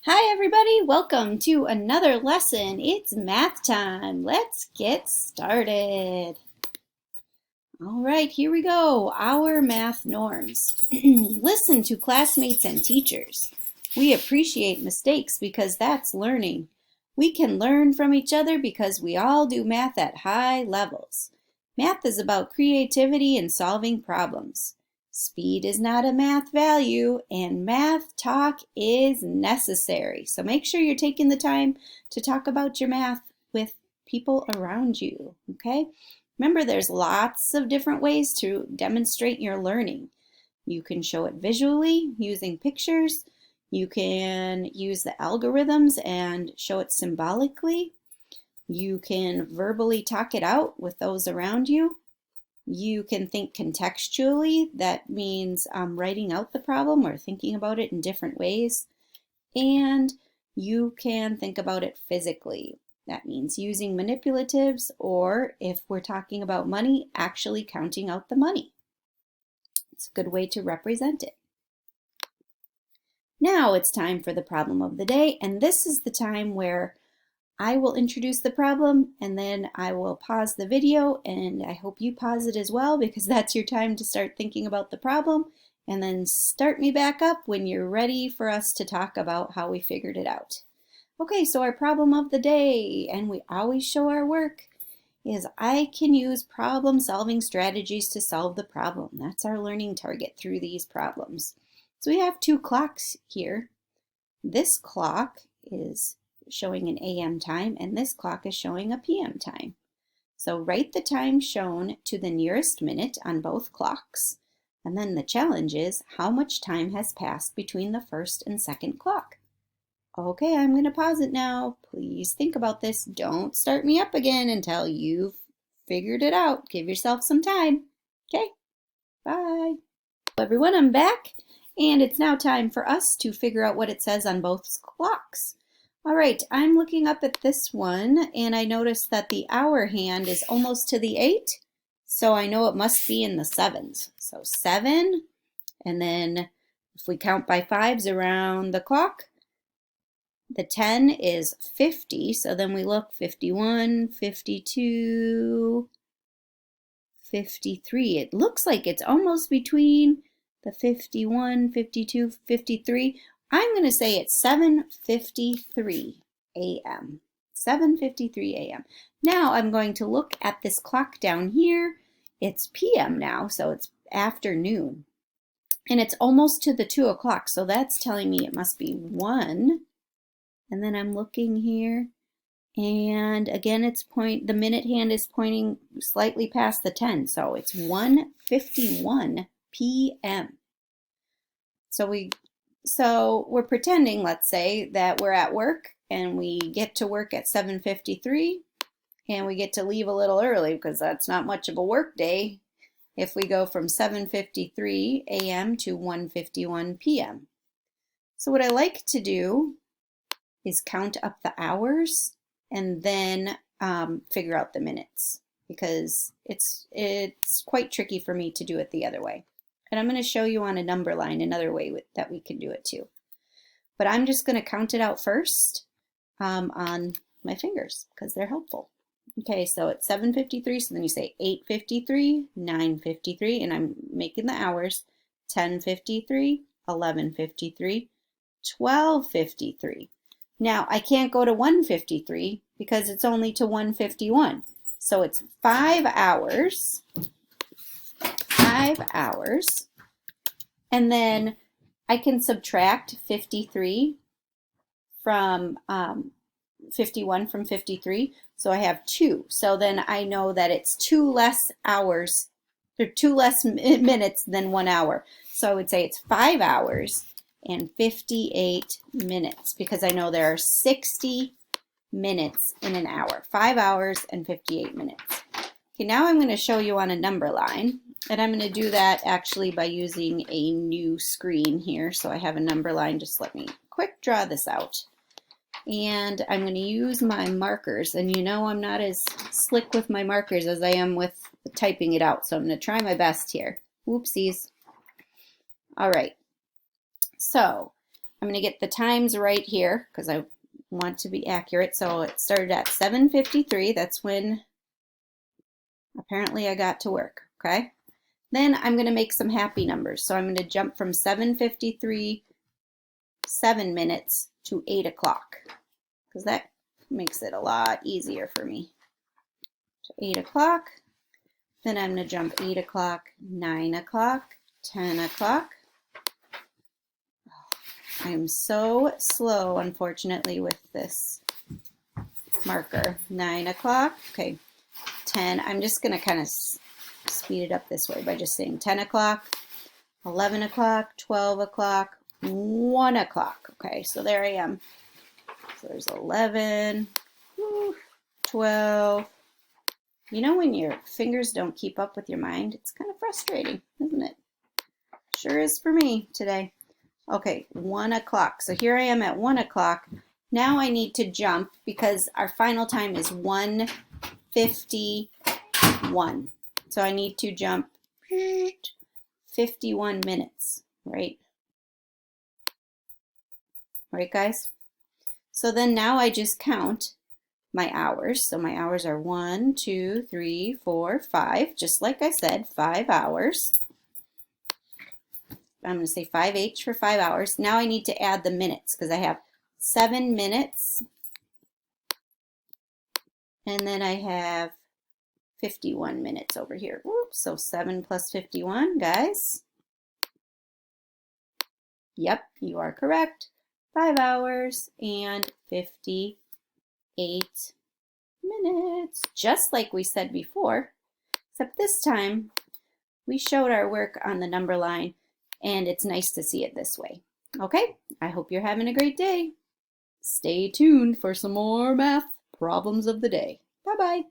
Hi everybody, welcome to another lesson. It's math time. Let's get started. All right, here we go. Our math norms. Listen to classmates and teachers. We appreciate mistakes because that's learning. We can learn from each other because we all do math at high levels. Math is about creativity and solving problems. Speed is not a math value, and math talk is necessary. So make sure you're taking the time to talk about your math with people around you, okay? Remember, there's lots of different ways to demonstrate your learning. You can show it visually using pictures. You can use the algorithms and show it symbolically. You can verbally talk it out with those around you. You can think contextually. That means writing out the problem or thinking about it in different ways. And you can think about it physically. That means using manipulatives, or if we're talking about money, actually counting out the money. It's a good way to represent it. Now it's time for the problem of the day, and this is the time where I will introduce the problem and then I will pause the video, and I hope you pause it as well because that's your time to start thinking about the problem, and then start me back up when you're ready for us to talk about how we figured it out. Okay, so our problem of the day, and we always show our work, is I can use problem-solving strategies to solve the problem. That's our learning target through these problems. So we have two clocks here. This clock is showing an AM time, and this clock is showing a PM time. So write the time shown to the nearest minute on both clocks. And then the challenge is how much time has passed between the first and second clock. Okay, I'm going to pause it now. Please think about this. Don't start me up again until you've figured it out. Give yourself some time. Okay, bye. Everyone, I'm back, and it's now time for us to figure out what it says on both clocks. All right, I'm looking up at this one, and I noticed that the hour hand is almost to the 8, so I know it must be in the 7s. So 7, and then if we count by 5s around the clock, the 10 is 50, so then we look 51, 52, 53. It looks like it's almost between the 51, 52, 53. I'm going to say it's 7:53 a.m. 7:53 a.m. Now I'm going to look at this clock down here. It's p.m. now, so it's afternoon. And it's almost to the 2 o'clock, so that's telling me it must be 1. And then I'm looking here, and again the minute hand is pointing slightly past the 10, so it's 1:51 p.m. So we're pretending, let's say, that we're at work and we get to work at 7:53 and we get to leave a little early because that's not much of a work day if we go from 7:53 a.m. to 1:51 p.m. So what I like to do is count up the hours and then figure out the minutes, because it's quite tricky for me to do it the other way. And I'm going to show you on a number line another way that we can do it too. But I'm just going to count it out first on my fingers because they're helpful. Okay, so it's 7:53, so then you say 8:53, 9:53, and I'm making the hours, 10:53, 11:53, 12:53. Now, I can't go to 1:53 because it's only to 1:51. So it's 5 hours, and then I can subtract 53 from 51 from 53, so I have 2. So then I know that it's 2 less hours, or 2 less minutes than 1 hour. So I would say it's 5 hours and 58 minutes, because I know there are 60 minutes in an hour. 5 hours and 58 minutes. Okay, now I'm going to show you on a number line, and I'm going to do that actually by using a new screen here. So I have a number line. Just let me quick draw this out. And I'm going to use my markers, and you know I'm not as slick with my markers as I am with typing it out, so I'm going to try my best here. Whoopsies. All right. So I'm going to get the times right here because I want to be accurate. So it started at 7:53. That's when apparently I got to work, okay? Then I'm going to make some happy numbers. So I'm going to jump from 7:53, 7 minutes to 8 o'clock because that makes it a lot easier for me. So 8 o'clock. Then I'm going to jump 8 o'clock, 9 o'clock, 10 o'clock. I'm so slow, unfortunately, with this marker. 9 o'clock, okay, 10. I'm just going to kind of speed it up this way by just saying 10 o'clock, 11 o'clock, 12 o'clock, 1 o'clock. Okay, so there I am. So there's 11, 12. You know when your fingers don't keep up with your mind? It's kind of frustrating, isn't it? Sure is for me today. Okay, 1 o'clock. So here I am at 1 o'clock. Now I need to jump because our final time is 1:51. So I need to jump 51 minutes, right? Right, guys? So then now I just count my hours. So my hours are 1, 2, 3, 4, 5. Just like I said, 5 hours. I'm going to say 5H for 5 hours. Now I need to add the minutes because I have 7 minutes. And then I have 51 minutes over here. Oops, so 7 plus 51, guys. Yep, you are correct. 5 hours and 58 minutes. Just like we said before, except this time we showed our work on the number line. And it's nice to see it this way. Okay, I hope you're having a great day. Stay tuned for some more math problems of the day. Bye-bye.